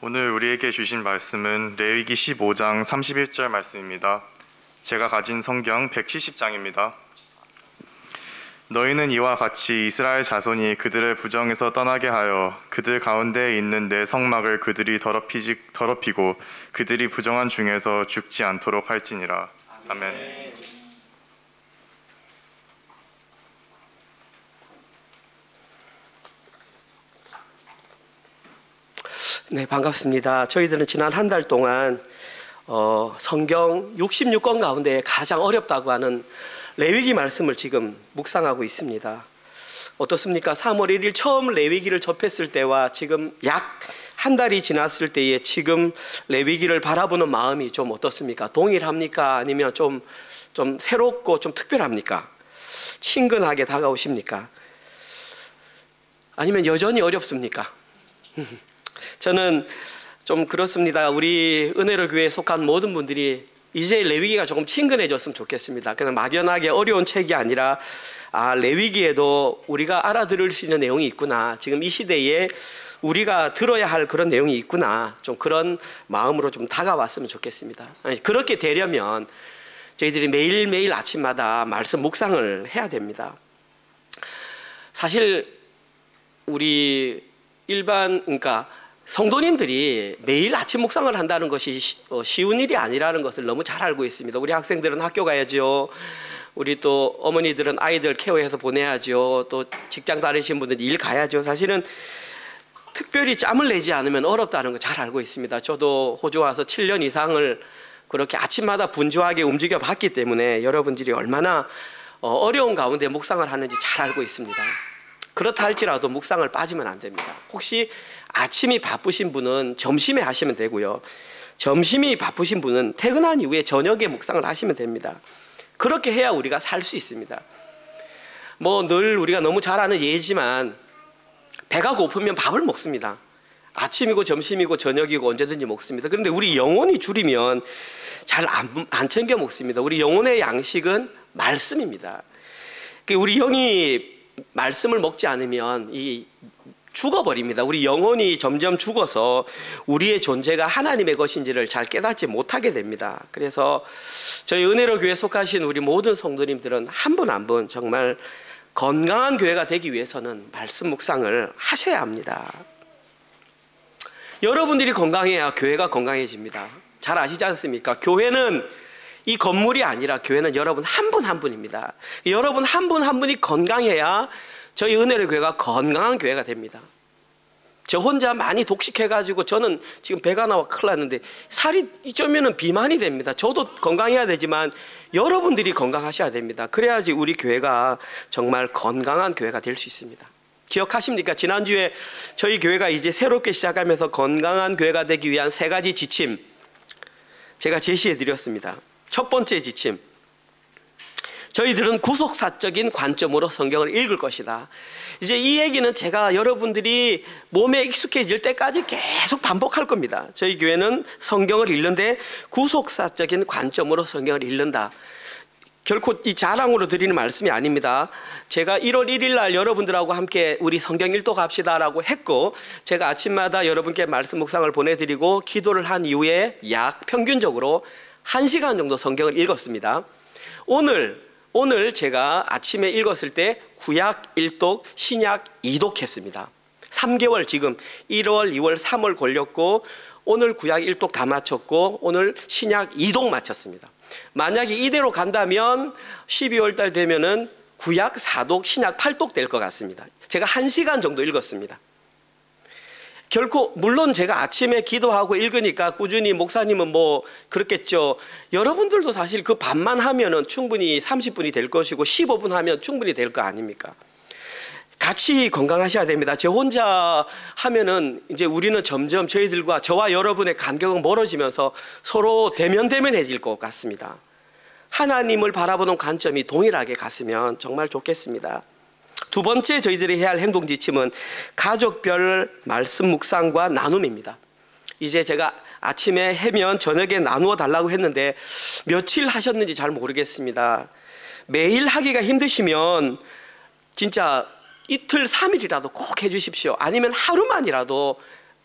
오늘 우리에게 주신 말씀은 레위기 15장 31절 말씀입니다. 제가 가진 성경 170장입니다. 너희는 이와 같이 이스라엘 자손이 그들의 부정에서 떠나게 하여 그들 가운데에 있는 내 성막을 그들이 더럽히고 그들이 부정한 중에서 죽지 않도록 할지니라. 아멘. 네, 반갑습니다. 저희들은 지난 한 달 동안 성경 66권 가운데 가장 어렵다고 하는 레위기 말씀을 지금 묵상하고 있습니다. 어떻습니까? 3월 1일 처음 레위기를 접했을 때와 지금 약 한 달이 지났을 때에 지금 레위기를 바라보는 마음이 좀 어떻습니까? 동일합니까? 아니면 좀 새롭고 좀 특별합니까? 친근하게 다가오십니까? 아니면 여전히 어렵습니까? 저는 좀 그렇습니다. 우리 은혜로 교회에 속한 모든 분들이 이제 레위기가 조금 친근해졌으면 좋겠습니다. 그냥 막연하게 어려운 책이 아니라 레위기에도 우리가 알아들을 수 있는 내용이 있구나, 지금 이 시대에 우리가 들어야 할 그런 내용이 있구나, 좀 그런 마음으로 좀 다가왔으면 좋겠습니다. 그렇게 되려면 저희들이 매일매일 아침마다 말씀 묵상을 해야 됩니다. 사실 우리 그러니까 성도님들이 매일 아침 묵상을 한다는 것이 쉬운 일이 아니라는 것을 너무 잘 알고 있습니다. 우리 학생들은 학교 가야죠. 우리 또 어머니들은 아이들 케어해서 보내야죠. 또 직장 다니시는 분들은 일 가야죠. 사실은 특별히 짬을 내지 않으면 어렵다는 거 잘 알고 있습니다. 저도 호주 와서 7년 이상을 그렇게 아침마다 분주하게 움직여 봤기 때문에 여러분들이 얼마나 어려운 가운데 묵상을 하는지 잘 알고 있습니다. 그렇다 할지라도 묵상을 빠지면 안 됩니다. 혹시 아침이 바쁘신 분은 점심에 하시면 되고요, 점심이 바쁘신 분은 퇴근한 이후에 저녁에 묵상을 하시면 됩니다. 그렇게 해야 우리가 살 수 있습니다. 뭐 늘 우리가 너무 잘 아는 예지만 배가 고프면 밥을 먹습니다. 아침이고 점심이고 저녁이고 언제든지 먹습니다. 그런데 우리 영혼이 줄이면 잘 안 챙겨 먹습니다. 우리 영혼의 양식은 말씀입니다. 우리 영이 말씀을 먹지 않으면 죽어버립니다. 우리 영혼이 점점 죽어서 우리의 존재가 하나님의 것인지를 잘 깨닫지 못하게 됩니다. 그래서 저희 은혜로 교회에 속하신 우리 모든 성도님들은 한 분 한 분 정말 건강한 교회가 되기 위해서는 말씀 묵상을 하셔야 합니다. 여러분들이 건강해야 교회가 건강해집니다. 잘 아시지 않습니까? 교회는 이 건물이 아니라 교회는 여러분 한 분 한 분입니다. 여러분 한 분 한 분이 건강해야 저희 은혜의 교회가 건강한 교회가 됩니다. 저 혼자 많이 독식해가지고 저는 지금 배가 나와 큰일 났는데 살이 쪄면은 비만이 됩니다. 저도 건강해야 되지만 여러분들이 건강하셔야 됩니다. 그래야지 우리 교회가 정말 건강한 교회가 될 수 있습니다. 기억하십니까? 지난주에 저희 교회가 이제 새롭게 시작하면서 건강한 교회가 되기 위한 3가지 지침 제가 제시해 드렸습니다. 첫 번째 지침, 저희들은 구속사적인 관점으로 성경을 읽을 것이다. 이제 이 얘기는 제가 여러분들이 몸에 익숙해질 때까지 계속 반복할 겁니다. 저희 교회는 성경을 읽는데 구속사적인 관점으로 성경을 읽는다. 결코 이 자랑으로 드리는 말씀이 아닙니다. 제가 1월 1일 날 여러분들하고 함께 우리 성경 일독 합시다라고 했고, 제가 아침마다 여러분께 말씀 묵상을 보내드리고 기도를 한 이후에 약 평균적으로 1시간 정도 성경을 읽었습니다. 오늘 제가 아침에 읽었을 때 구약 1독, 신약 2독 했습니다. 3개월 지금 1월, 2월, 3월 걸렸고 오늘 구약 1독 다 마쳤고 오늘 신약 2독 마쳤습니다. 만약에 이대로 간다면 12월 달 되면은 구약 4독, 신약 8독 될 것 같습니다. 제가 1시간 정도 읽었습니다. 결코 물론 제가 아침에 기도하고 읽으니까 꾸준히 목사님은 뭐 그렇겠죠. 여러분들도 사실 그 반만 하면은 충분히 30분이 될 것이고 15분 하면 충분히 될 거 아닙니까? 같이 건강하셔야 됩니다. 저 혼자 하면은 이제 우리는 점점 저희들과 저와 여러분의 간격은 멀어지면서 서로 대면대면해질 것 같습니다. 하나님을 바라보는 관점이 동일하게 갔으면 정말 좋겠습니다. 두 번째 저희들이 해야 할 행동 지침은 가족별 말씀 묵상과 나눔입니다. 이제 제가 아침에 해면 저녁에 나누어 달라고 했는데 며칠 하셨는지 잘 모르겠습니다. 매일 하기가 힘드시면 진짜 이틀 3일이라도 꼭 해주십시오. 아니면 하루만이라도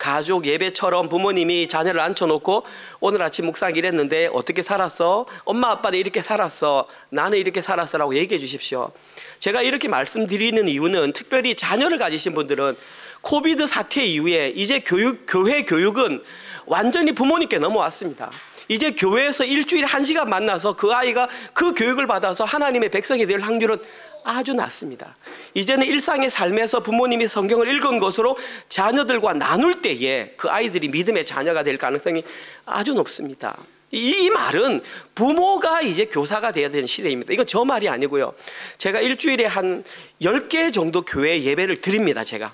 가족 예배처럼 부모님이 자녀를 앉혀놓고 오늘 아침 묵상 일했는데 어떻게 살았어? 엄마 아빠는 이렇게 살았어. 나는 이렇게 살았어 라고 얘기해 주십시오. 제가 이렇게 말씀드리는 이유는 특별히 자녀를 가지신 분들은 코비드 사태 이후에 이제 교회 교육은 완전히 부모님께 넘어왔습니다. 이제 교회에서 일주일에 1시간 만나서 그 아이가 그 교육을 받아서 하나님의 백성이 될 확률은 아주 낮습니다. 이제는 일상의 삶에서 부모님이 성경을 읽은 것으로 자녀들과 나눌 때에 그 아이들이 믿음의 자녀가 될 가능성이 아주 높습니다. 이 말은 부모가 이제 교사가 되어야 되는 시대입니다. 이건 저 말이 아니고요. 제가 일주일에 한 10개 정도 교회 예배를 드립니다. 제가.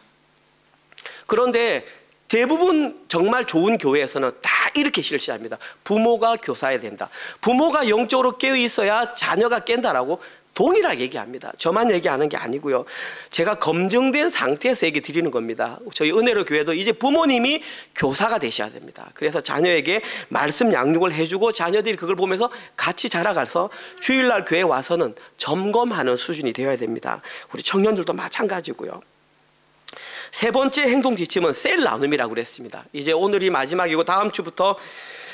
그런데 대부분 정말 좋은 교회에서는 다 이렇게 실시합니다. 부모가 교사해야 된다. 부모가 영적으로 깨어 있어야 자녀가 깬다라고 동일하게 얘기합니다. 저만 얘기하는 게 아니고요. 제가 검증된 상태에서 얘기 드리는 겁니다. 저희 은혜로 교회도 이제 부모님이 교사가 되셔야 됩니다. 그래서 자녀에게 말씀 양육을 해주고 자녀들이 그걸 보면서 같이 자라가서 주일날 교회에 와서는 점검하는 수준이 되어야 됩니다. 우리 청년들도 마찬가지고요. 세 번째 행동 지침은 셀 나눔이라고 그랬습니다. 이제 오늘이 마지막이고 다음 주부터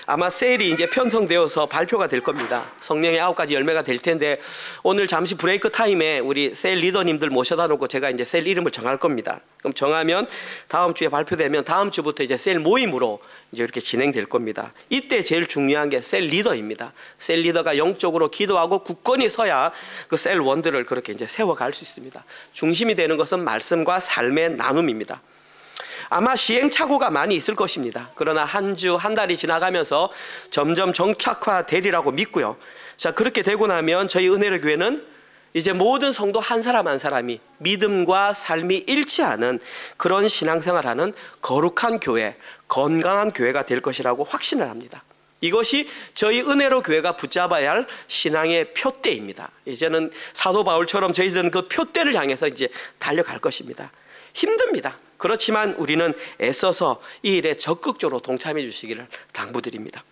아마 셀이 이제 편성되어서 발표가 될 겁니다. 성령의 9가지 열매가 될 텐데 오늘 잠시 브레이크 타임에 우리 셀 리더님들 모셔다 놓고 제가 이제 셀 이름을 정할 겁니다. 그럼 정하면 다음 주에 발표되면 다음 주부터 이제 셀 모임으로 이제 이렇게 진행될 겁니다. 이때 제일 중요한 게 셀 리더입니다. 셀 리더가 영적으로 기도하고 굳건히 서야 그 셀 원들을 그렇게 이제 세워갈 수 있습니다. 중심이 되는 것은 말씀과 삶의 나눔입니다. 아마 시행착오가 많이 있을 것입니다. 그러나 한 주, 한 달이 지나가면서 점점 정착화되리라고 믿고요. 자, 그렇게 되고 나면 저희 은혜로 교회는 이제 모든 성도 한 사람 한 사람이 믿음과 삶이 일치하는 그런 신앙생활하는 거룩한 교회, 건강한 교회가 될 것이라고 확신을 합니다. 이것이 저희 은혜로 교회가 붙잡아야 할 신앙의 표대입니다. 이제는 사도 바울처럼 저희들은 그 표대를 향해서 이제 달려갈 것입니다. 힘듭니다. 그렇지만 우리는 애써서 이 일에 적극적으로 동참해 주시기를 당부드립니다.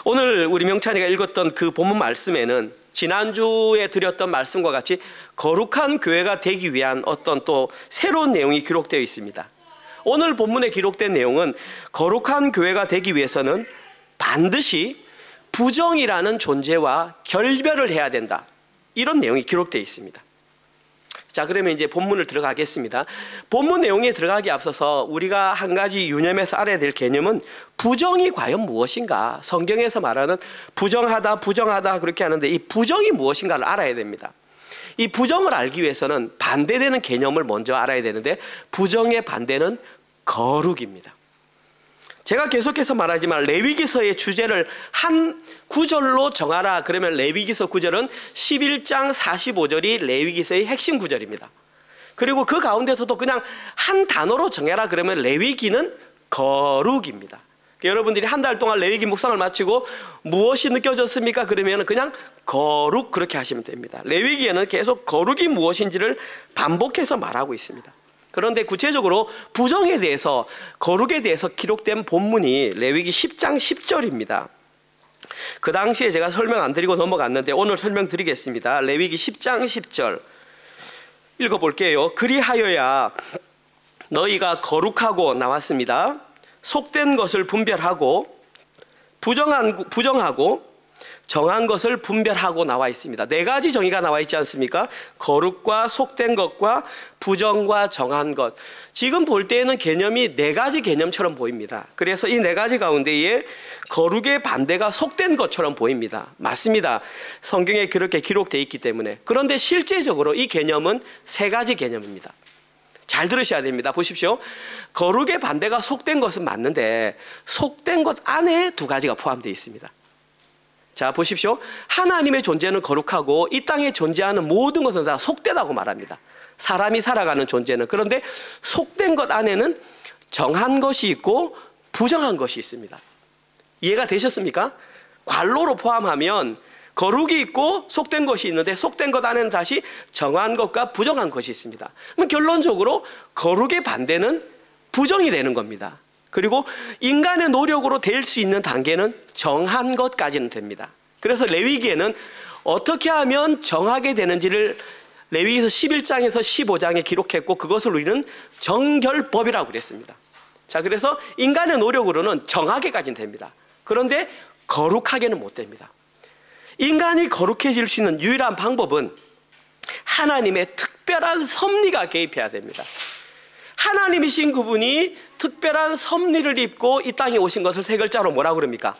오늘 우리 명찬이가 읽었던 그 본문 말씀에는 지난주에 드렸던 말씀과 같이 거룩한 교회가 되기 위한 어떤 또 새로운 내용이 기록되어 있습니다. 오늘 본문에 기록된 내용은 거룩한 교회가 되기 위해서는 반드시 부정이라는 존재와 결별을 해야 된다. 이런 내용이 기록되어 있습니다. 자, 그러면 이제 본문을 들어가겠습니다. 본문 내용에 들어가기 앞서서 우리가 한 가지 유념해서 알아야 될 개념은 부정이 과연 무엇인가? 성경에서 말하는 부정하다 그렇게 하는데 이 부정이 무엇인가를 알아야 됩니다. 이 부정을 알기 위해서는 반대되는 개념을 먼저 알아야 되는데 부정의 반대는 거룩입니다. 제가 계속해서 말하지만 레위기서의 주제를 한 구절로 정하라 그러면 레위기서 구절은 11장 45절이 레위기서의 핵심 구절입니다. 그리고 그 가운데서도 그냥 한 단어로 정해라 그러면 레위기는 거룩입니다. 여러분들이 한 달 동안 레위기 묵상을 마치고 무엇이 느껴졌습니까? 그러면 그냥 거룩 그렇게 하시면 됩니다. 레위기에는 계속 거룩이 무엇인지를 반복해서 말하고 있습니다. 그런데 구체적으로 부정에 대해서 거룩에 대해서 기록된 본문이 레위기 10장 10절입니다. 그 당시에 제가 설명 안 드리고 넘어갔는데 오늘 설명드리겠습니다. 레위기 10장 10절 읽어볼게요. 그리하여야 너희가 거룩하고 나왔습니다. 속된 것을 분별하고 부정하고 정한 것을 분별하고 나와 있습니다. 네 가지 정의가 나와 있지 않습니까? 거룩과 속된 것과 부정과 정한 것. 지금 볼 때에는 개념이 네 가지 개념처럼 보입니다. 그래서 이 네 가지 가운데에 거룩의 반대가 속된 것처럼 보입니다. 맞습니다. 성경에 그렇게 기록되어 있기 때문에. 그런데 실제적으로 이 개념은 세 가지 개념입니다. 잘 들으셔야 됩니다. 보십시오. 거룩의 반대가 속된 것은 맞는데 속된 것 안에 두 가지가 포함되어 있습니다. 자, 보십시오. 하나님의 존재는 거룩하고 이 땅에 존재하는 모든 것은 다 속되다고 말합니다. 사람이 살아가는 존재는. 그런데 속된 것 안에는 정한 것이 있고 부정한 것이 있습니다. 이해가 되셨습니까? 관로로 포함하면 거룩이 있고 속된 것이 있는데 속된 것 안에는 다시 정한 것과 부정한 것이 있습니다. 그럼 결론적으로 거룩의 반대는 부정이 되는 겁니다. 그리고 인간의 노력으로 될 수 있는 단계는 정한 것까지는 됩니다. 그래서 레위기에는 어떻게 하면 정하게 되는지를 레위기서 11장에서 15장에 기록했고 그것을 우리는 정결법이라고 그랬습니다. 자, 그래서 인간의 노력으로는 정하게까지는 됩니다. 그런데 거룩하게는 못 됩니다. 인간이 거룩해질 수 있는 유일한 방법은 하나님의 특별한 섭리가 개입해야 됩니다. 하나님이신 그분이 특별한 섭리를 입고 이 땅에 오신 것을 세 글자로 뭐라고 그럽니까?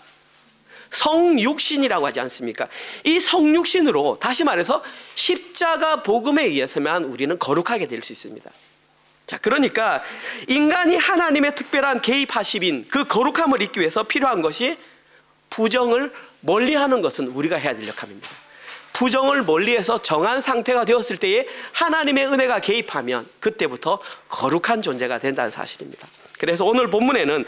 성육신이라고 하지 않습니까? 이 성육신으로, 다시 말해서 십자가 복음에 의해서만 우리는 거룩하게 될 수 있습니다. 자, 그러니까 인간이 하나님의 특별한 개입하심인 그 거룩함을 잊기 위해서 필요한 것이 부정을 멀리하는 것은 우리가 해야 될 역할입니다. 부정을 멀리해서 정한 상태가 되었을 때에 하나님의 은혜가 개입하면 그때부터 거룩한 존재가 된다는 사실입니다. 그래서 오늘 본문에는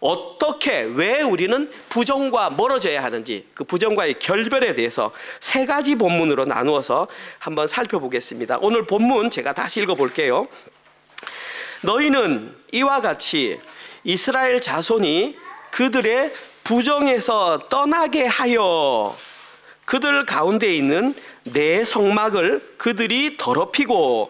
어떻게, 왜 우리는 부정과 멀어져야 하는지, 그 부정과의 결별에 대해서 세 가지 본문으로 나누어서 한번 살펴보겠습니다. 오늘 본문 제가 다시 읽어볼게요. 너희는 이와 같이 이스라엘 자손이 그들의 부정에서 떠나게 하여 그들 가운데 있는 내 성막을 그들이 더럽히고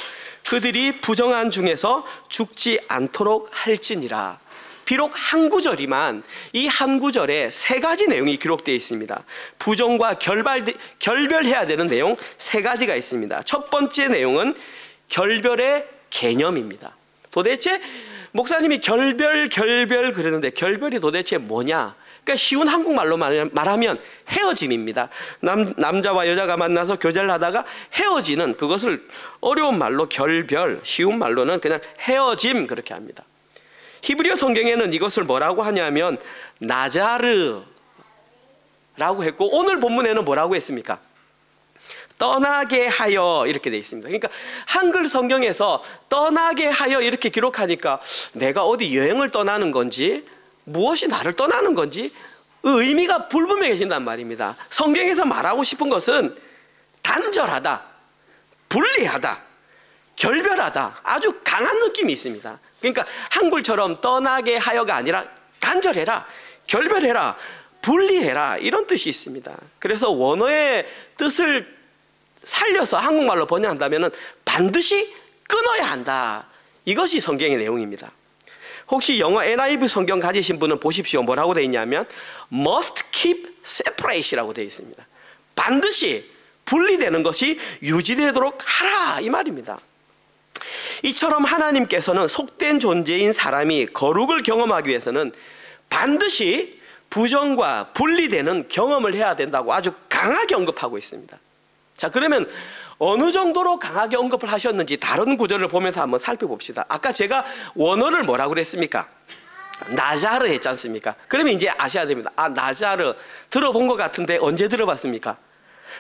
그들이 부정한 중에서 죽지 않도록 할지니라. 비록 한 구절이만 이 한 구절에 세 가지 내용이 기록되어 있습니다. 부정과 결별해야 되는 내용 세 가지가 있습니다. 첫 번째 내용은 결별의 개념입니다. 도대체 목사님이 결별 그러는데 결별이 도대체 뭐냐? 그러니까 쉬운 한국말로 말하면 헤어짐입니다. 남자와 여자가 만나서 교제를 하다가 헤어지는 그것을 어려운 말로 결별, 쉬운 말로는 그냥 헤어짐 그렇게 합니다. 히브리어 성경에는 이것을 뭐라고 하냐면 나자르라고 했고, 오늘 본문에는 뭐라고 했습니까? 떠나게 하여 이렇게 되어 있습니다. 그러니까 한글 성경에서 떠나게 하여 이렇게 기록하니까 내가 어디 여행을 떠나는 건지 무엇이 나를 떠나는 건지 의미가 불분명해진단 말입니다. 성경에서 말하고 싶은 것은 단절하다, 분리하다, 결별하다, 아주 강한 느낌이 있습니다. 그러니까 한글처럼 떠나게 하여가 아니라 단절해라, 결별해라, 분리해라 이런 뜻이 있습니다. 그래서 원어의 뜻을 살려서 한국말로 번역한다면 반드시 끊어야 한다. 이것이 성경의 내용입니다. 혹시 영어 NIV 성경 가지신 분은 보십시오. 뭐라고 되어 있냐면 must keep separate이라고 되어 있습니다. 반드시 분리되는 것이 유지되도록 하라 이 말입니다. 이처럼 하나님께서는 속된 존재인 사람이 거룩을 경험하기 위해서는 반드시 부정과 분리되는 경험을 해야 된다고 아주 강하게 언급하고 있습니다. 자, 그러면 어느 정도로 강하게 언급을 하셨는지 다른 구절을 보면서 한번 살펴봅시다. 아까 제가 원어를 뭐라고 그랬습니까? 나자르 했지 않습니까? 그러면 이제 아셔야 됩니다. 아, 나자르 들어본 것 같은데 언제 들어봤습니까?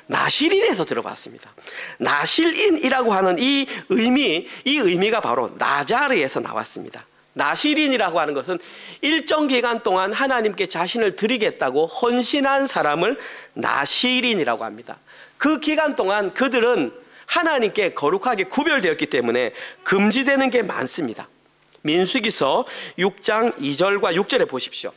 나실인에서 들어봤습니다. 나실인이라고 하는 이 의미가 바로 나자르에서 나왔습니다. 나실인이라고 하는 것은 일정 기간 동안 하나님께 자신을 드리겠다고 헌신한 사람을 나실인이라고 합니다. 그 기간 동안 그들은 하나님께 거룩하게 구별되었기 때문에 금지되는 게 많습니다. 민수기서 6장 2절과 6절에 보십시오.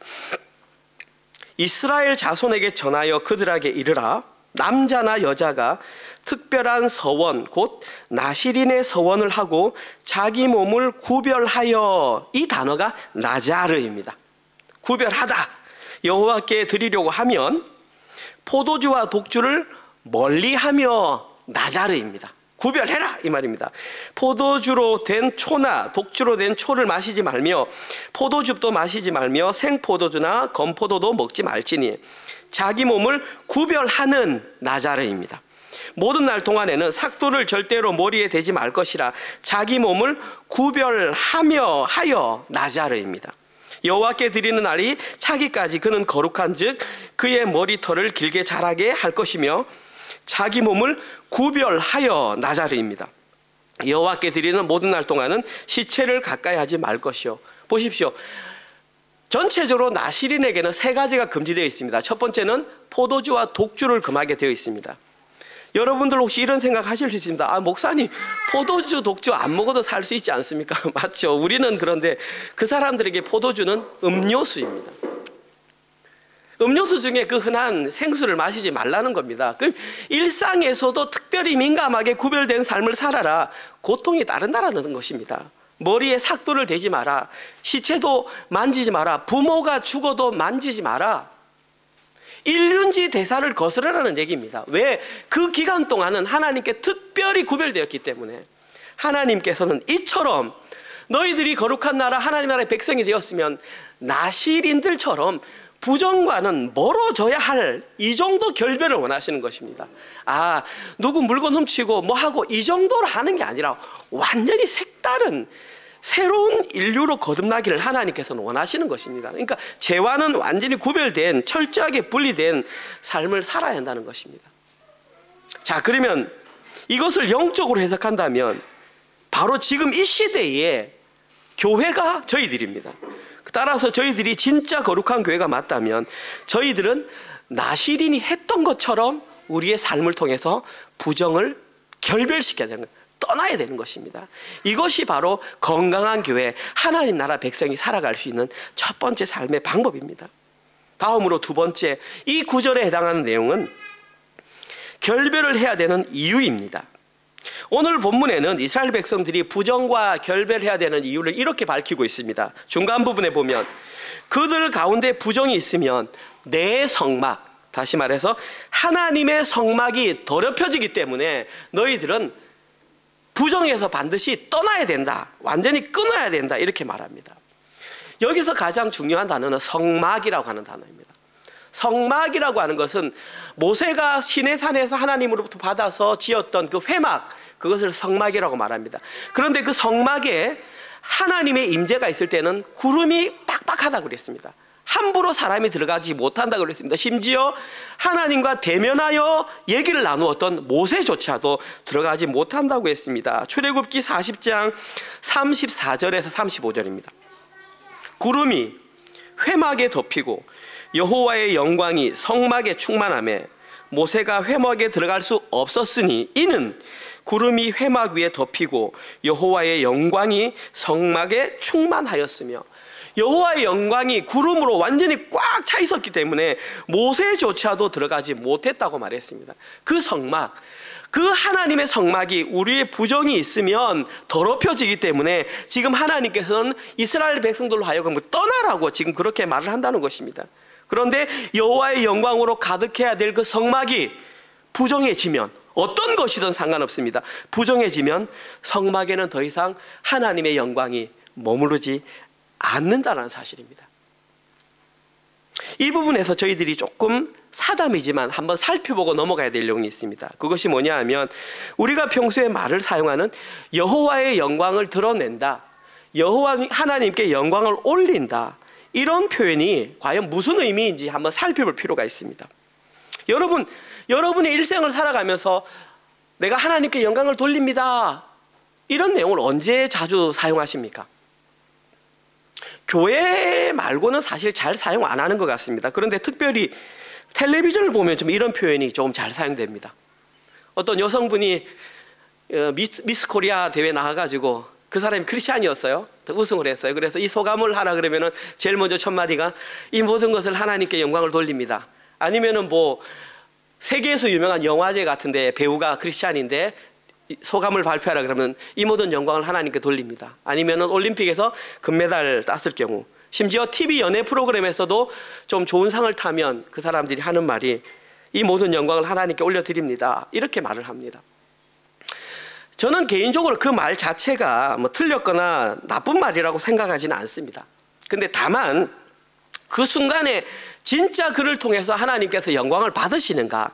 이스라엘 자손에게 전하여 그들에게 이르라. 남자나 여자가 특별한 서원 곧 나실인의 서원을 하고 자기 몸을 구별하여, 이 단어가 나자르입니다. 구별하다. 여호와께 드리려고 하면 포도주와 독주를 멀리하며, 나자르입니다. 구별해라 이 말입니다. 포도주로 된 초나 독주로 된 초를 마시지 말며 포도즙도 마시지 말며 생포도주나 건포도도 먹지 말지니 자기 몸을 구별하는 나자르입니다. 모든 날 동안에는 삭도를 절대로 머리에 대지 말 것이라 자기 몸을 구별하며 하여 나자르입니다. 여호와께 드리는 날이 차기까지 그는 거룩한즉 그의 머리털을 길게 자라게 할 것이며 자기 몸을 구별하여 나자르입니다. 여호와께 드리는 모든 날 동안은 시체를 가까이 하지 말 것이요. 보십시오. 전체적으로 나실인에게는 세 가지가 금지되어 있습니다. 첫 번째는 포도주와 독주를 금하게 되어 있습니다. 여러분들 혹시 이런 생각 하실 수 있습니다. 아, 목사님 포도주 독주 안 먹어도 살 수 있지 않습니까? 맞죠. 우리는 그런데 그 사람들에게 포도주는 음료수입니다. 음료수 중에 그 흔한 생수를 마시지 말라는 겁니다. 그럼 일상에서도 특별히 민감하게 구별된 삶을 살아라. 고통이 따른다라는 것입니다. 머리에 삭도를 대지 마라. 시체도 만지지 마라. 부모가 죽어도 만지지 마라. 일륜지 대사를 거스르라는 얘기입니다. 왜? 그 기간 동안은 하나님께 특별히 구별되었기 때문에 하나님께서는 이처럼 너희들이 거룩한 나라 하나님 나라의 백성이 되었으면 나실인들처럼 부정과는 멀어져야 할 이 정도 결별을 원하시는 것입니다. 아, 누구 물건 훔치고 뭐 하고 이 정도로 하는 게 아니라 완전히 색다른 새로운 인류로 거듭나기를 하나님께서는 원하시는 것입니다. 그러니까 죄와는 완전히 구별된 철저하게 분리된 삶을 살아야 한다는 것입니다. 자, 그러면 이것을 영적으로 해석한다면 바로 지금 이 시대에 교회가 저희들입니다. 따라서 저희들이 진짜 거룩한 교회가 맞다면 저희들은 나실인이 했던 것처럼 우리의 삶을 통해서 부정을 결별시켜야 되는 거예요. 떠나야 되는 것입니다. 이것이 바로 건강한 교회, 하나님 나라 백성이 살아갈 수 있는 첫 번째 삶의 방법입니다. 다음으로 두 번째, 이 구절에 해당하는 내용은 결별을 해야 되는 이유입니다. 오늘 본문에는 이스라엘 백성들이 부정과 결별해야 되는 이유를 이렇게 밝히고 있습니다. 중간 부분에 보면 그들 가운데 부정이 있으면 내 성막, 다시 말해서 하나님의 성막이 더럽혀지기 때문에 너희들은 부정에서 반드시 떠나야 된다. 완전히 끊어야 된다. 이렇게 말합니다. 여기서 가장 중요한 단어는 성막이라고 하는 단어입니다. 성막이라고 하는 것은 모세가 시내산에서 하나님으로부터 받아서 지었던 그 회막, 그것을 성막이라고 말합니다. 그런데 그 성막에 하나님의 임재가 있을 때는 구름이 빡빡하다고 그랬습니다. 함부로 사람이 들어가지 못한다고 그랬습니다. 심지어 하나님과 대면하여 얘기를 나누었던 모세조차도 들어가지 못한다고 했습니다. 출애굽기 40장 34절에서 35절입니다. 구름이 회막에 덮이고 여호와의 영광이 성막에 충만하며 모세가 회막에 들어갈 수 없었으니 이는 구름이 회막 위에 덮이고 여호와의 영광이 성막에 충만하였으며, 여호와의 영광이 구름으로 완전히 꽉 차 있었기 때문에 모세조차도 들어가지 못했다고 말했습니다. 그 성막, 그 하나님의 성막이 우리의 부정이 있으면 더럽혀지기 때문에 지금 하나님께서는 이스라엘 백성들로 하여금 떠나라고 지금 그렇게 말을 한다는 것입니다. 그런데 여호와의 영광으로 가득해야 될 그 성막이 부정해지면, 어떤 것이든 상관없습니다. 부정해지면 성막에는 더 이상 하나님의 영광이 머무르지 않는다는 사실입니다. 이 부분에서 저희들이 조금 사담이지만 한번 살펴보고 넘어가야 될 내용이 있습니다. 그것이 뭐냐 하면 우리가 평소에 말을 사용하는 여호와의 영광을 드러낸다, 여호와 하나님께 영광을 올린다, 이런 표현이 과연 무슨 의미인지 한번 살펴볼 필요가 있습니다. 여러분의 일생을 살아가면서 내가 하나님께 영광을 돌립니다, 이런 내용을 언제 자주 사용하십니까? 교회 말고는 사실 잘 사용 안 하는 것 같습니다. 그런데 특별히 텔레비전을 보면 좀 이런 표현이 조금 잘 사용됩니다. 어떤 여성분이 미스 코리아 대회 나가가지고 그 사람이 크리스찬이었어요. 우승을 했어요. 그래서 이 소감을 하라 그러면은 제일 먼저 첫 마디가 이 모든 것을 하나님께 영광을 돌립니다. 아니면은 뭐 세계에서 유명한 영화제 같은데 배우가 크리스찬인데 소감을 발표하라 그러면 이 모든 영광을 하나님께 돌립니다. 아니면은 올림픽에서 금메달 땄을 경우, 심지어 TV 연예 프로그램에서도 좀 좋은 상을 타면 그 사람들이 하는 말이 이 모든 영광을 하나님께 올려드립니다, 이렇게 말을 합니다. 저는 개인적으로 그 말 자체가 뭐 틀렸거나 나쁜 말이라고 생각하지는 않습니다. 근데 다만 그 순간에 진짜 그를 통해서 하나님께서 영광을 받으시는가,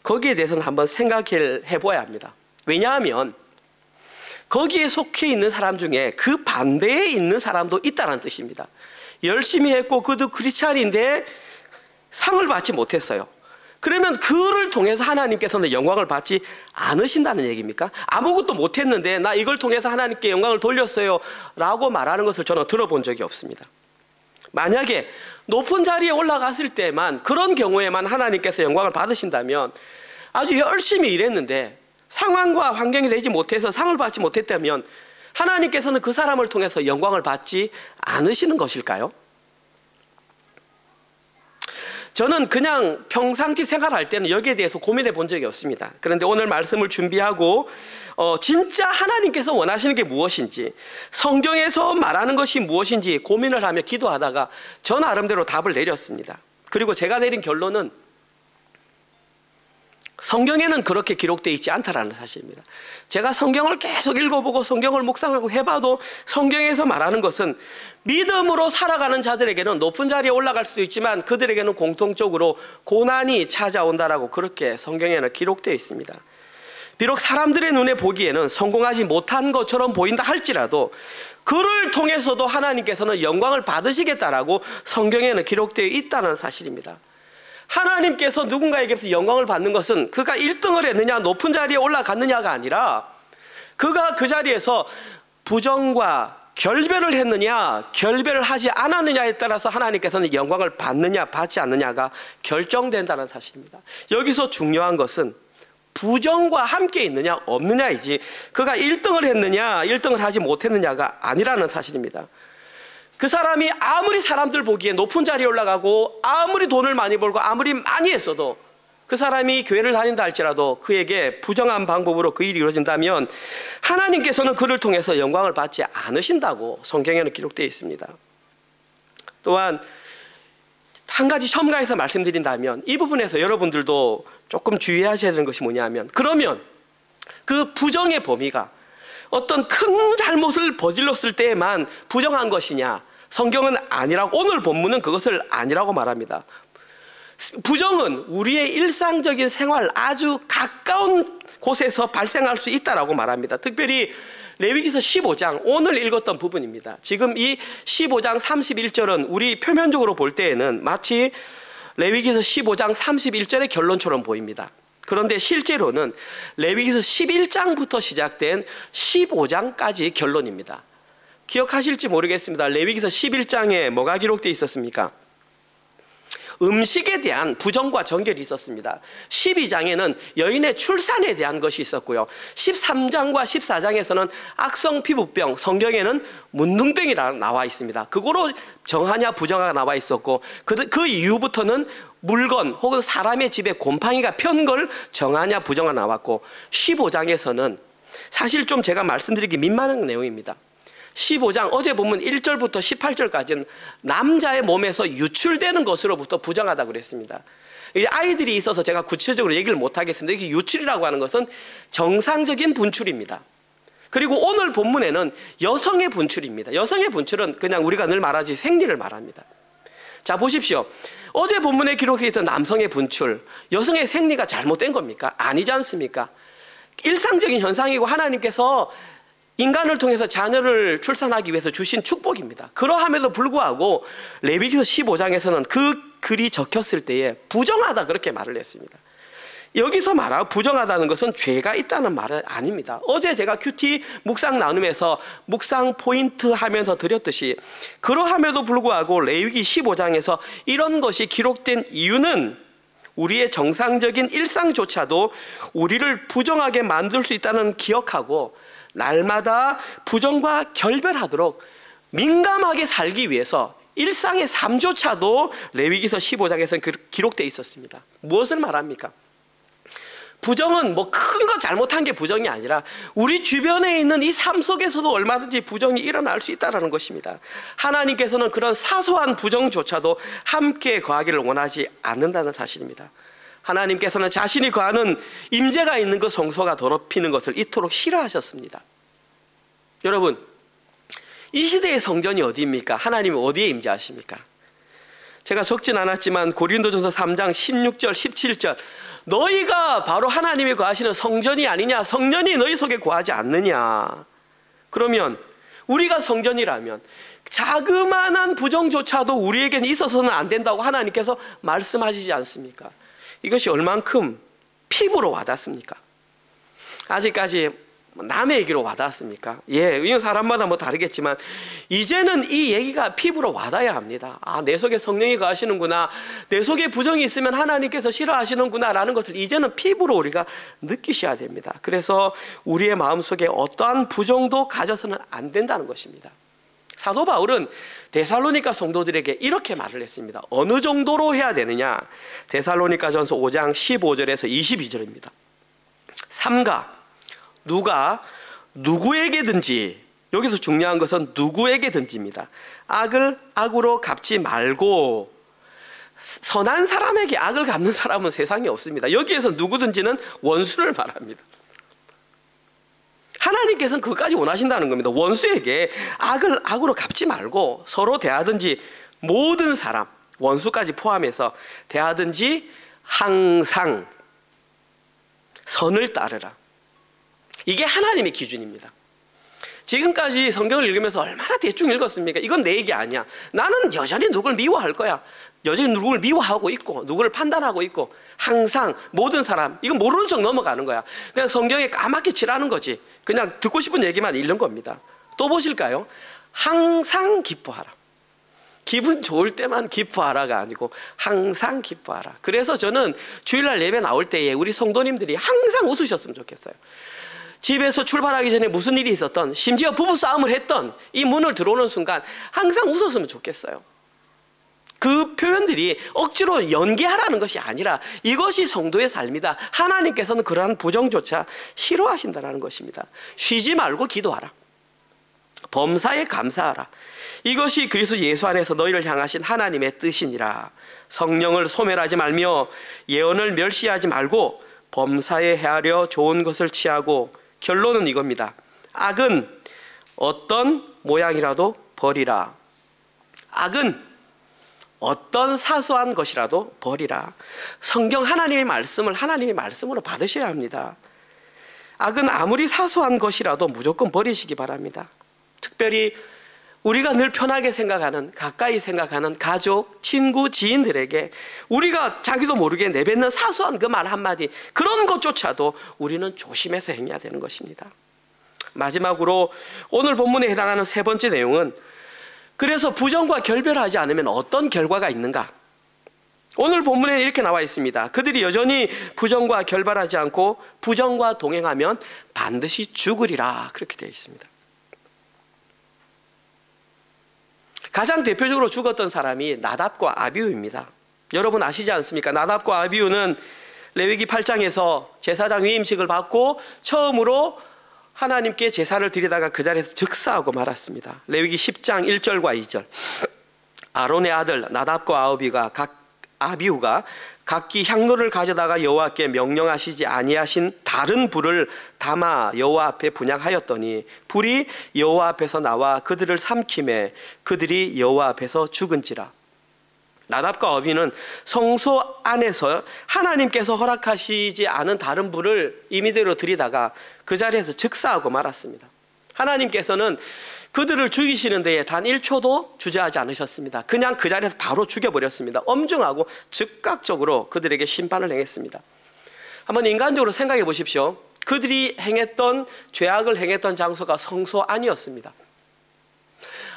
거기에 대해서는 한번 생각해 보아야 합니다. 왜냐하면 거기에 속해 있는 사람 중에 그 반대에 있는 사람도 있다는 뜻입니다. 열심히 했고 그도 크리스찬인데 상을 받지 못했어요. 그러면 그를 통해서 하나님께서는 영광을 받지 않으신다는 얘기입니까? 아무것도 못했는데 나 이걸 통해서 하나님께 영광을 돌렸어요 라고 말하는 것을 저는 들어본 적이 없습니다. 만약에 높은 자리에 올라갔을 때만, 그런 경우에만 하나님께서 영광을 받으신다면, 아주 열심히 일했는데 상황과 환경이 되지 못해서 상을 받지 못했다면 하나님께서는 그 사람을 통해서 영광을 받지 않으시는 것일까요? 저는 그냥 평상시 생활할 때는 여기에 대해서 고민해 본 적이 없습니다. 그런데 오늘 말씀을 준비하고 진짜 하나님께서 원하시는 게 무엇인지, 성경에서 말하는 것이 무엇인지 고민을 하며 기도하다가 저 나름대로 답을 내렸습니다. 그리고 제가 내린 결론은 성경에는 그렇게 기록되어 있지 않다라는 사실입니다. 제가 성경을 계속 읽어보고 성경을 묵상하고 해봐도 성경에서 말하는 것은 믿음으로 살아가는 자들에게는 높은 자리에 올라갈 수도 있지만 그들에게는 공통적으로 고난이 찾아온다라고 그렇게 성경에는 기록되어 있습니다. 비록 사람들의 눈에 보기에는 성공하지 못한 것처럼 보인다 할지라도 그를 통해서도 하나님께서는 영광을 받으시겠다라고 성경에는 기록되어 있다는 사실입니다. 하나님께서 누군가에게서 영광을 받는 것은 그가 1등을 했느냐 높은 자리에 올라갔느냐가 아니라 그가 그 자리에서 부정과 결별을 했느냐 결별을 하지 않았느냐에 따라서 하나님께서는 영광을 받느냐 받지 않느냐가 결정된다는 사실입니다. 여기서 중요한 것은 부정과 함께 있느냐 없느냐이지 그가 1등을 했느냐 1등을 하지 못했느냐가 아니라는 사실입니다. 그 사람이 아무리 사람들 보기에 높은 자리에 올라가고 아무리 돈을 많이 벌고 아무리 많이 했어도 그 사람이 교회를 다닌다 할지라도 그에게 부정한 방법으로 그 일이 이루어진다면 하나님께서는 그를 통해서 영광을 받지 않으신다고 성경에는 기록되어 있습니다. 또한 한 가지 첨가해서 말씀드린다면 이 부분에서 여러분들도 조금 주의하셔야 되는 것이 뭐냐면, 그러면 그 부정의 범위가 어떤 큰 잘못을 저질렀을 때에만 부정한 것이냐? 성경은 아니라고, 오늘 본문은 그것을 아니라고 말합니다. 부정은 우리의 일상적인 생활 아주 가까운 곳에서 발생할 수 있다라고 말합니다. 특별히 레위기서 15장, 오늘 읽었던 부분입니다. 지금 이 15장 31절은 우리 표면적으로 볼 때에는 마치 레위기서 15장 31절의 결론처럼 보입니다. 그런데 실제로는 레위기서 11장부터 시작된 15장까지 결론입니다. 기억하실지 모르겠습니다. 레위기서 11장에 뭐가 기록되어 있었습니까? 음식에 대한 부정과 정결이 있었습니다. 12장에는 여인의 출산에 대한 것이 있었고요. 13장과 14장에서는 악성 피부병, 성경에는 문둥병이라 나와 있습니다. 그거로 정하냐 부정하냐 나와 있었고 그 이후부터는 물건 혹은 사람의 집에 곰팡이가 편 걸 정하냐 부정하냐 나왔고 15장에서는 사실 좀 제가 말씀드리기 민망한 내용입니다. 15장 어제 보면 1절부터 18절까지는 남자의 몸에서 유출되는 것으로부터 부정하다고 그랬습니다. 아이들이 있어서 제가 구체적으로 얘기를 못 하겠습니다. 이게 유출이라고 하는 것은 정상적인 분출입니다. 그리고 오늘 본문에는 여성의 분출입니다. 여성의 분출은 그냥 우리가 늘 말하지 생리를 말합니다. 자, 보십시오. 어제 본문에 기록해 있던 남성의 분출, 여성의 생리가 잘못된 겁니까? 아니지 않습니까? 일상적인 현상이고 하나님께서 인간을 통해서 자녀를 출산하기 위해서 주신 축복입니다. 그러함에도 불구하고 레위기서 15장에서는 그 글이 적혔을 때에 부정하다 그렇게 말을 했습니다. 여기서 말하고 부정하다는 것은 죄가 있다는 말은 아닙니다. 어제 제가 큐티 묵상 나눔에서 묵상 포인트 하면서 드렸듯이 그러함에도 불구하고 레위기 15장에서 이런 것이 기록된 이유는 우리의 정상적인 일상조차도 우리를 부정하게 만들 수 있다는 기억하고 날마다 부정과 결별하도록 민감하게 살기 위해서 일상의 삶조차도 레위기서 15장에서는 기록되어 있었습니다. 무엇을 말합니까? 부정은 뭐 큰 거 잘못한 게 부정이 아니라 우리 주변에 있는 이 삶 속에서도 얼마든지 부정이 일어날 수 있다는 것입니다. 하나님께서는 그런 사소한 부정조차도 함께 거하기를 원하지 않는다는 사실입니다. 하나님께서는 자신이 거하는 임재가 있는 그 성소가 더럽히는 것을 이토록 싫어하셨습니다. 여러분, 이 시대의 성전이 어디입니까? 하나님이 어디에 임재하십니까? 제가 적진 않았지만 고린도전서 3장 16절 17절 너희가 바로 하나님이 거하시는 성전이 아니냐, 성전이 너희 속에 거하지 않느냐. 그러면 우리가 성전이라면 자그마한 부정조차도 우리에게는 있어서는 안 된다고 하나님께서 말씀하시지 않습니까? 이것이 얼만큼 피부로 와닿습니까? 아직까지 남의 얘기로 와닿습니까? 예, 이건 사람마다 뭐 다르겠지만 이제는 이 얘기가 피부로 와닿아야 합니다. 아, 내 속에 성령이 거하시는구나, 내 속에 부정이 있으면 하나님께서 싫어하시는구나 라는 것을 이제는 피부로 우리가 느끼셔야 됩니다. 그래서 우리의 마음속에 어떠한 부정도 가져서는 안 된다는 것입니다. 사도 바울은 데살로니가 성도들에게 이렇게 말을 했습니다. 어느 정도로 해야 되느냐? 데살로니가전서 5장 15절에서 22절입니다. 삼가 누가 누구에게든지, 여기서 중요한 것은 누구에게든지입니다. 악을 악으로 갚지 말고, 선한 사람에게 악을 갚는 사람은 세상에 없습니다. 여기에서 누구든지는 원수를 말합니다. 하나님께서는 그것까지 원하신다는 겁니다. 원수에게 악을 악으로 갚지 말고 서로 대하든지, 모든 사람, 원수까지 포함해서 대하든지 항상 선을 따르라. 이게 하나님의 기준입니다. 지금까지 성경을 읽으면서 얼마나 대충 읽었습니까? 이건 내 얘기 아니야. 나는 여전히 누굴 미워할 거야. 여전히 누굴 미워하고 있고 누구를 판단하고 있고, 항상 모든 사람, 이건 모르는 척 넘어가는 거야. 그냥 성경에 까맣게 칠하는 거지. 그냥 듣고 싶은 얘기만 읽는 겁니다. 또 보실까요? 항상 기뻐하라. 기분 좋을 때만 기뻐하라가 아니고 항상 기뻐하라. 그래서 저는 주일날 예배 나올 때에 우리 성도님들이 항상 웃으셨으면 좋겠어요. 집에서 출발하기 전에 무슨 일이 있었던, 심지어 부부싸움을 했던 이 문을 들어오는 순간 항상 웃었으면 좋겠어요. 그 표현들이 억지로 연기하라는 것이 아니라 이것이 성도의 삶이다. 하나님께서는 그러한 부정조차 싫어하신다는 것입니다. 쉬지 말고 기도하라. 범사에 감사하라. 이것이 그리스도 예수 안에서 너희를 향하신 하나님의 뜻이니라. 성령을 소멸하지 말며 예언을 멸시하지 말고 범사에 헤아려 좋은 것을 취하고, 결론은 이겁니다. 악은 어떤 모양이라도 버리라. 악은 어떤 사소한 것이라도 버리라. 성경 하나님의 말씀을 하나님의 말씀으로 받으셔야 합니다. 악은 아무리 사소한 것이라도 무조건 버리시기 바랍니다. 특별히 우리가 늘 편하게 생각하는, 가까이 생각하는 가족, 친구, 지인들에게 우리가 자기도 모르게 내뱉는 사소한 그 말 한마디, 그런 것조차도 우리는 조심해서 행해야 되는 것입니다. 마지막으로 오늘 본문에 해당하는 세 번째 내용은, 그래서 부정과 결별하지 않으면 어떤 결과가 있는가? 오늘 본문에 이렇게 나와 있습니다. 그들이 여전히 부정과 결별하지 않고 부정과 동행하면 반드시 죽으리라. 그렇게 되어 있습니다. 가장 대표적으로 죽었던 사람이 나답과 아비후입니다. 여러분 아시지 않습니까? 나답과 아비후는 레위기 8장에서 제사장 위임식을 받고 처음으로 하나님께 제사를 드리다가 그 자리에서 즉사하고 말았습니다. 레위기 10장 1절과 2절. 아론의 아들 나답과 아비후가 각기 향로를 가져다가 여호와께 명령하시지 아니하신 다른 불을 담아 여호와 앞에 분향하였더니 불이 여호와 앞에서 나와 그들을 삼키매 그들이 여호와 앞에서 죽은지라. 나답과 아비는 성소 안에서 하나님께서 허락하시지 않은 다른 불을 임의대로 들이다가 그 자리에서 즉사하고 말았습니다. 하나님께서는 그들을 죽이시는 데에 단 1초도 주저하지 않으셨습니다. 그냥 그 자리에서 바로 죽여버렸습니다. 엄중하고 즉각적으로 그들에게 심판을 행했습니다. 한번 인간적으로 생각해 보십시오. 그들이 행했던, 죄악을 행했던 장소가 성소 안이었습니다.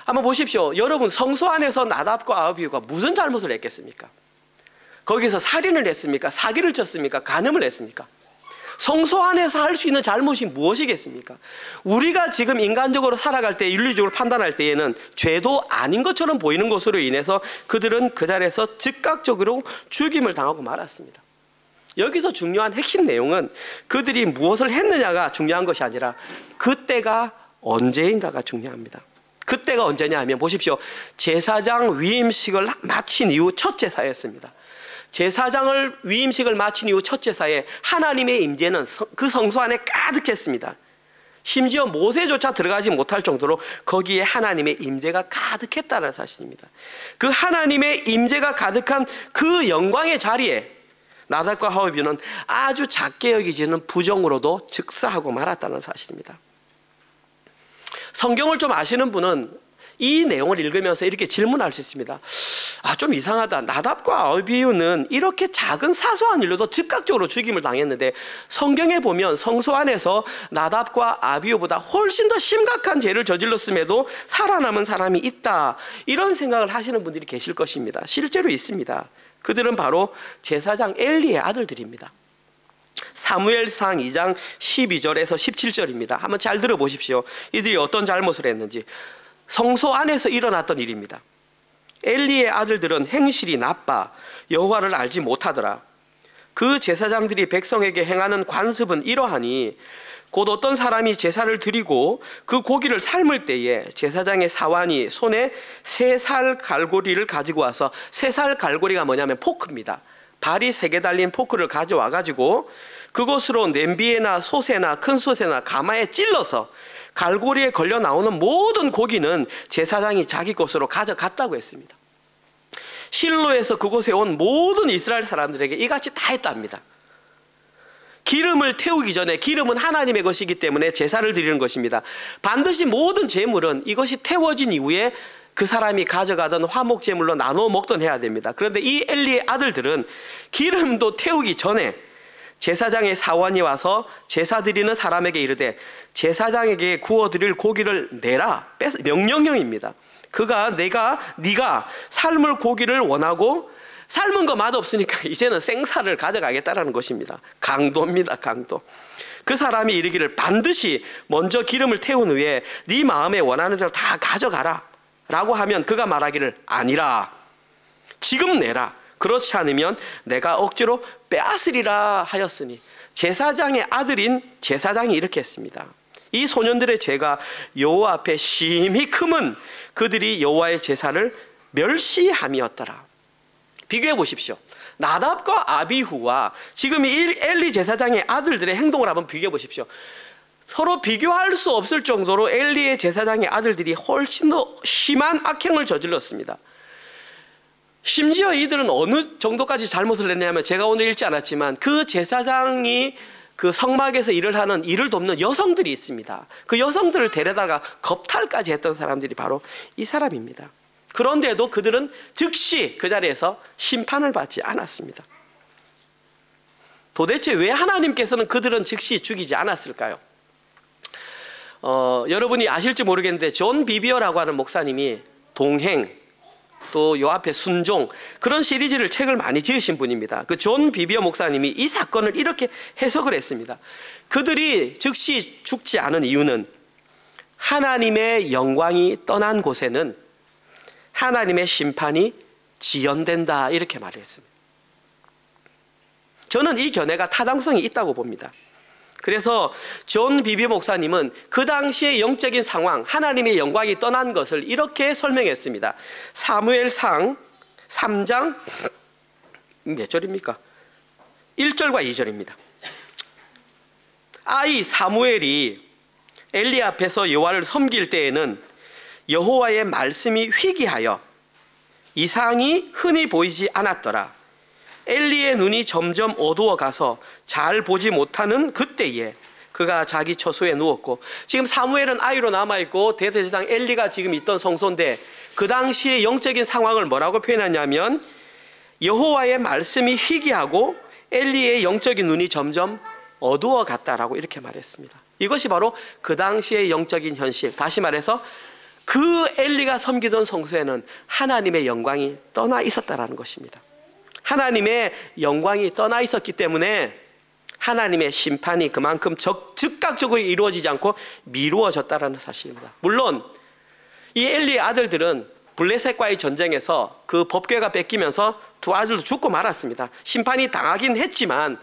한번 보십시오. 여러분, 성소 안에서 나답과 아비후가 무슨 잘못을 했겠습니까? 거기서 살인을 했습니까? 사기를 쳤습니까? 간음을 했습니까? 성소 안에서 할 수 있는 잘못이 무엇이겠습니까? 우리가 지금 인간적으로 살아갈 때, 윤리적으로 판단할 때에는 죄도 아닌 것처럼 보이는 것으로 인해서 그들은 그 자리에서 즉각적으로 죽임을 당하고 말았습니다. 여기서 중요한 핵심 내용은 그들이 무엇을 했느냐가 중요한 것이 아니라 그때가 언제인가가 중요합니다. 그때가 언제냐 하면 보십시오. 제사장 위임식을 마친 이후 첫 제사였습니다. 제사장을 위임식을 마친 이후 첫 제사에 하나님의 임재는 그 성소 안에 가득했습니다. 심지어 모세조차 들어가지 못할 정도로 거기에 하나님의 임재가 가득했다는 사실입니다. 그 하나님의 임재가 가득한 그 영광의 자리에 나답과 아비후는 아주 작게 여기지는 부정으로도 즉사하고 말았다는 사실입니다. 성경을 좀 아시는 분은 이 내용을 읽으면서 이렇게 질문할 수 있습니다. 좀 이상하다. 나답과 아비후는 이렇게 작은 사소한 일로도 즉각적으로 죽임을 당했는데 성경에 보면 성소 안에서 나답과 아비후보다 훨씬 더 심각한 죄를 저질렀음에도 살아남은 사람이 있다. 이런 생각을 하시는 분들이 계실 것입니다. 실제로 있습니다. 그들은 바로 제사장 엘리의 아들들입니다. 사무엘상 2장 12절에서 17절입니다. 한번 잘 들어보십시오. 이들이 어떤 잘못을 했는지. 성소 안에서 일어났던 일입니다. 엘리의 아들들은 행실이 나빠 여호와를 알지 못하더라. 그 제사장들이 백성에게 행하는 관습은 이러하니 곧 어떤 사람이 제사를 드리고 그 고기를 삶을 때에 제사장의 사환이 손에 3살 갈고리를 가지고 와서, 3살 갈고리가 뭐냐면 포크입니다. 발이 3개 달린 포크를 가져와 가지고 그것으로 냄비에나 솥에나 큰 솥에나 가마에 찔러서 갈고리에 걸려 나오는 모든 고기는 제사장이 자기 것으로 가져갔다고 했습니다. 실로에서 그곳에 온 모든 이스라엘 사람들에게 이같이 다 했답니다. 기름을 태우기 전에, 기름은 하나님의 것이기 때문에 제사를 드리는 것입니다. 반드시 모든 제물은 이것이 태워진 이후에 그 사람이 가져가던 화목 제물로 나눠 먹던 해야 됩니다. 그런데 이 엘리의 아들들은 기름도 태우기 전에 제사장의 사원이 와서 제사 드리는 사람에게 이르되 제사장에게 구워드릴 고기를 내라. 명령형입니다. 네가 삶을 고기를 원하고 삶은 거 맛없으니까 이제는 생사를 가져가겠다라는 것입니다. 강도입니다. 강도. 그 사람이 이르기를 반드시 먼저 기름을 태운 후에 네 마음에 원하는 대로 다 가져가라 라고 하면 그가 말하기를 아니라 지금 내라. 그렇지 않으면 내가 억지로 빼앗으리라 하였으니, 제사장의 아들인 제사장이 이렇게 했습니다. 이 소년들의 죄가 여호와 앞에 심히 크면 그들이 여호와의 제사를 멸시함이었더라. 비교해 보십시오. 나답과 아비후와 지금 이 엘리 제사장의 아들들의 행동을 한번 비교해 보십시오. 서로 비교할 수 없을 정도로 엘리의 제사장의 아들들이 훨씬 더 심한 악행을 저질렀습니다. 심지어 이들은 어느 정도까지 잘못을 했냐면, 제가 오늘 읽지 않았지만 그 제사장이 그 성막에서 일을 하는, 일을 돕는 여성들이 있습니다. 그 여성들을 데려다가 겁탈까지 했던 사람들이 바로 이 사람입니다. 그런데도 그들은 즉시 그 자리에서 심판을 받지 않았습니다. 도대체 왜 하나님께서는 그들은 즉시 죽이지 않았을까요? 여러분이 아실지 모르겠는데 존 비비어라고 하는 목사님이 동행, 또 요 앞에 순종, 그런 시리즈를 책을 많이 지으신 분입니다. 그 존 비비어 목사님이 이 사건을 이렇게 해석을 했습니다. 그들이 즉시 죽지 않은 이유는 하나님의 영광이 떠난 곳에는 하나님의 심판이 지연된다, 이렇게 말을 했습니다. 저는 이 견해가 타당성이 있다고 봅니다. 그래서 존 비비 목사님은 그 당시의 영적인 상황, 하나님의 영광이 떠난 것을 이렇게 설명했습니다. 사무엘상 3장 몇 절입니까? 1절과 2절입니다. 아이 사무엘이 엘리 앞에서 여호와를 섬길 때에는 여호와의 말씀이 희귀하여 이상이 흔히 보이지 않았더라. 엘리의 눈이 점점 어두워 가서 잘 보지 못하는 그때에 그가 자기 처소에 누웠고, 지금 사무엘은 아이로 남아있고 대제사장 엘리가 지금 있던 성소인데 그 당시의 영적인 상황을 뭐라고 표현하냐면 여호와의 말씀이 희귀하고 엘리의 영적인 눈이 점점 어두워 갔다라고 이렇게 말했습니다. 이것이 바로 그 당시의 영적인 현실, 다시 말해서 그 엘리가 섬기던 성소에는 하나님의 영광이 떠나 있었다라는 것입니다. 하나님의 영광이 떠나 있었기 때문에 하나님의 심판이 그만큼 즉각적으로 이루어지지 않고 미루어졌다는 사실입니다. 물론 이 엘리의 아들들은 블레셋과의 전쟁에서 그 법궤가 뺏기면서 두 아들도 죽고 말았습니다. 심판이 당하긴 했지만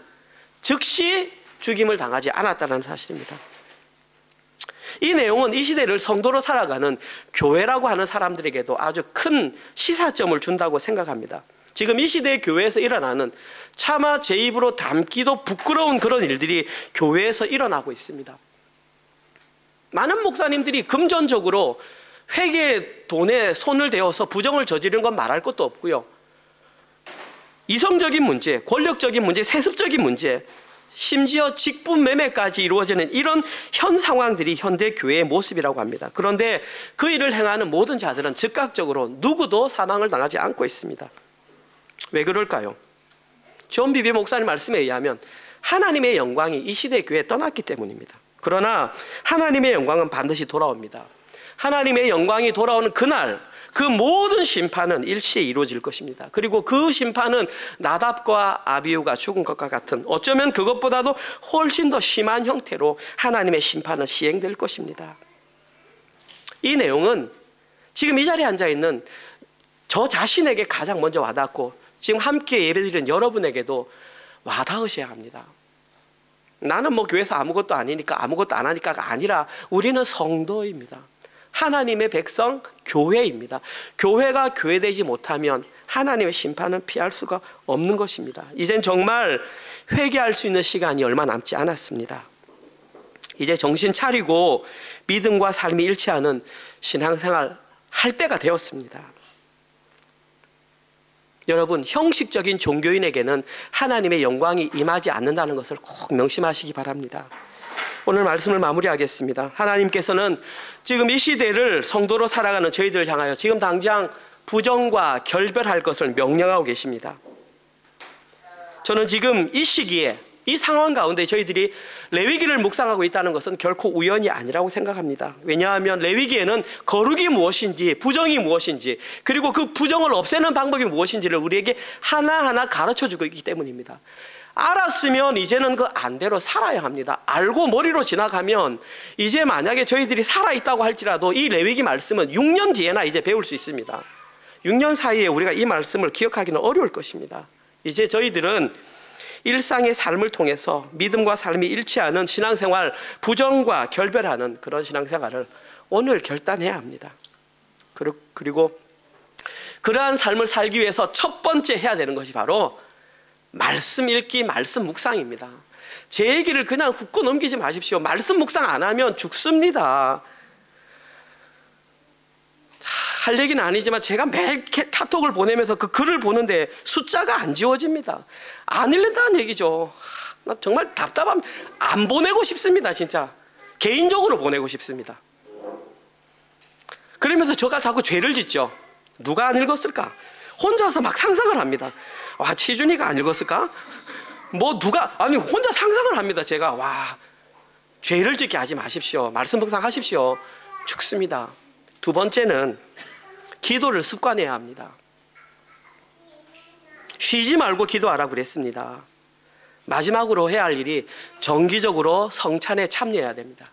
즉시 죽임을 당하지 않았다는 사실입니다. 이 내용은 이 시대를 성도로 살아가는 교회라고 하는 사람들에게도 아주 큰 시사점을 준다고 생각합니다. 지금 이 시대의 교회에서 일어나는 차마 제 입으로 담기도 부끄러운 그런 일들이 교회에서 일어나고 있습니다. 많은 목사님들이 금전적으로 회계의 돈에 손을 대어서 부정을 저지른 건 말할 것도 없고요. 이성적인 문제, 권력적인 문제, 세습적인 문제, 심지어 직분 매매까지 이루어지는 이런 현 상황들이 현대 교회의 모습이라고 합니다. 그런데 그 일을 행하는 모든 자들은 즉각적으로 누구도 사망을 당하지 않고 있습니다. 왜 그럴까요? 존 비비 목사님 말씀에 의하면 하나님의 영광이 이 시대의 교회에 떠났기 때문입니다. 그러나 하나님의 영광은 반드시 돌아옵니다. 하나님의 영광이 돌아오는 그날 그 모든 심판은 일시에 이루어질 것입니다. 그리고 그 심판은 나답과 아비후가 죽은 것과 같은, 어쩌면 그것보다도 훨씬 더 심한 형태로 하나님의 심판은 시행될 것입니다. 이 내용은 지금 이 자리에 앉아 있는 저 자신에게 가장 먼저 와닿고 지금 함께 예배드리는 여러분에게도 와닿으셔야 합니다. 나는 뭐 교회에서 아무것도 아니니까 아무것도 안 하니까가 아니라 우리는 성도입니다. 하나님의 백성, 교회입니다. 교회가 교회되지 못하면 하나님의 심판은 피할 수가 없는 것입니다. 이젠 정말 회개할 수 있는 시간이 얼마 남지 않았습니다. 이제 정신 차리고 믿음과 삶이 일치하는 신앙생활 할 때가 되었습니다. 여러분, 형식적인 종교인에게는 하나님의 영광이 임하지 않는다는 것을 꼭 명심하시기 바랍니다. 오늘 말씀을 마무리하겠습니다. 하나님께서는 지금 이 시대를 성도로 살아가는 저희들을 향하여 지금 당장 부정과 결별할 것을 명령하고 계십니다. 저는 지금 이 시기에 이 상황 가운데 저희들이 레위기를 묵상하고 있다는 것은 결코 우연이 아니라고 생각합니다. 왜냐하면 레위기에는 거룩이 무엇인지 부정이 무엇인지 그리고 그 부정을 없애는 방법이 무엇인지를 우리에게 하나하나 가르쳐주고 있기 때문입니다. 알았으면 이제는 그 안대로 살아야 합니다. 알고 머리로 지나가면 이제 만약에 저희들이 살아있다고 할지라도 이 레위기 말씀은 6년 뒤에나 이제 배울 수 있습니다. 6년 사이에 우리가 이 말씀을 기억하기는 어려울 것입니다. 이제 저희들은 일상의 삶을 통해서 믿음과 삶이 일치하는 신앙생활, 부정과 결별하는 그런 신앙생활을 오늘 결단해야 합니다. 그리고 그러한 삶을 살기 위해서 첫 번째 해야 되는 것이 바로 말씀 읽기, 말씀 묵상입니다. 제 얘기를 그냥 훅고 넘기지 마십시오. 말씀 묵상 안 하면 죽습니다. 할 얘기는 아니지만 제가 매일 카톡을 보내면서 그 글을 보는데 숫자가 안 지워집니다. 안 읽는다는 얘기죠. 나 정말 답답함. 안 보내고 싶습니다. 진짜 개인적으로 보내고 싶습니다. 그러면서 제가 자꾸 죄를 짓죠. 누가 안 읽었을까? 혼자서 막 상상을 합니다. 와, 치준이가 안 읽었을까? 뭐 누가, 아니 혼자 상상을 합니다. 제가. 와, 죄를 짓게 하지 마십시오. 말씀 묵상하십시오. 죽습니다. 두 번째는 기도를 습관해야 합니다. 쉬지 말고 기도하라고 그랬습니다. 마지막으로 해야 할 일이 정기적으로 성찬에 참여해야 됩니다.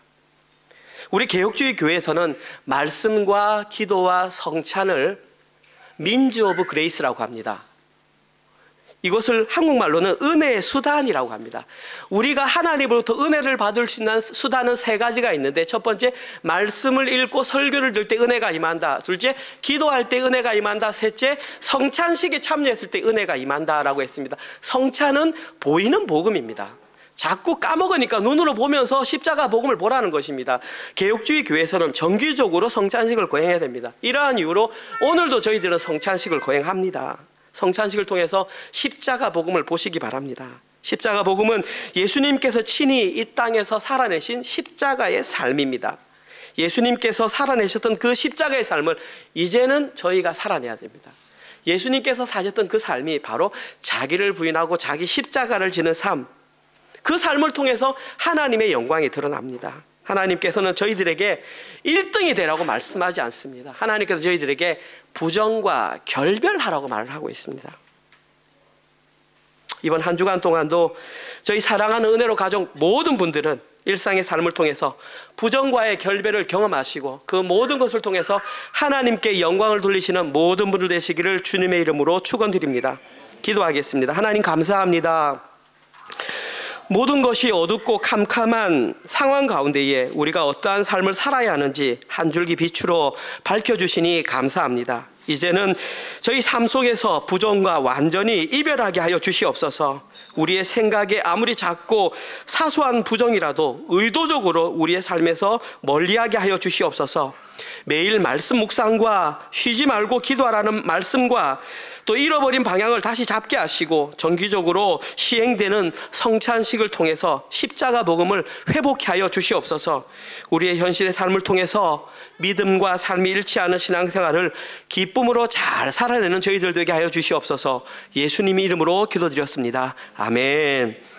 우리 개혁주의 교회에서는 말씀과 기도와 성찬을 민즈 오브 그레이스라고 합니다. 이것을 한국말로는 은혜의 수단이라고 합니다. 우리가 하나님으로부터 은혜를 받을 수 있는 수단은 세 가지가 있는데, 첫 번째, 말씀을 읽고 설교를 들 때 은혜가 임한다. 둘째, 기도할 때 은혜가 임한다. 셋째, 성찬식에 참여했을 때 은혜가 임한다라고 했습니다. 성찬은 보이는 복음입니다. 자꾸 까먹으니까 눈으로 보면서 십자가 복음을 보라는 것입니다. 개혁주의 교회에서는 정기적으로 성찬식을 거행해야 됩니다. 이러한 이유로 오늘도 저희들은 성찬식을 거행합니다. 성찬식을 통해서 십자가 복음을 보시기 바랍니다. 십자가 복음은 예수님께서 친히 이 땅에서 살아내신 십자가의 삶입니다. 예수님께서 살아내셨던 그 십자가의 삶을 이제는 저희가 살아내야 됩니다. 예수님께서 사셨던 그 삶이 바로 자기를 부인하고 자기 십자가를 지는 삶, 그 삶을 통해서 하나님의 영광이 드러납니다. 하나님께서는 저희들에게 1등이 되라고 말씀하지 않습니다. 하나님께서 저희들에게 부정과 결별하라고 말을 하고 있습니다. 이번 한 주간 동안도 저희 사랑하는 은혜로 가족 모든 분들은 일상의 삶을 통해서 부정과의 결별을 경험하시고 그 모든 것을 통해서 하나님께 영광을 돌리시는 모든 분들 되시기를 주님의 이름으로 축원드립니다. 기도하겠습니다. 하나님 감사합니다. 모든 것이 어둡고 캄캄한 상황 가운데에 우리가 어떠한 삶을 살아야 하는지 한 줄기 빛으로 밝혀주시니 감사합니다. 이제는 저희 삶 속에서 부정과 완전히 이별하게 하여 주시옵소서. 우리의 생각에 아무리 작고 사소한 부정이라도 의도적으로 우리의 삶에서 멀리하게 하여 주시옵소서. 매일 말씀 묵상과 쉬지 말고 기도하라는 말씀과 또 잃어버린 방향을 다시 잡게 하시고 정기적으로 시행되는 성찬식을 통해서 십자가 복음을 회복케 하여 주시옵소서. 우리의 현실의 삶을 통해서 믿음과 삶이 일치하는 신앙생활을 기쁨으로 잘 살아내는 저희들 되게 하여 주시옵소서. 예수님 이름으로 기도드렸습니다. 아멘.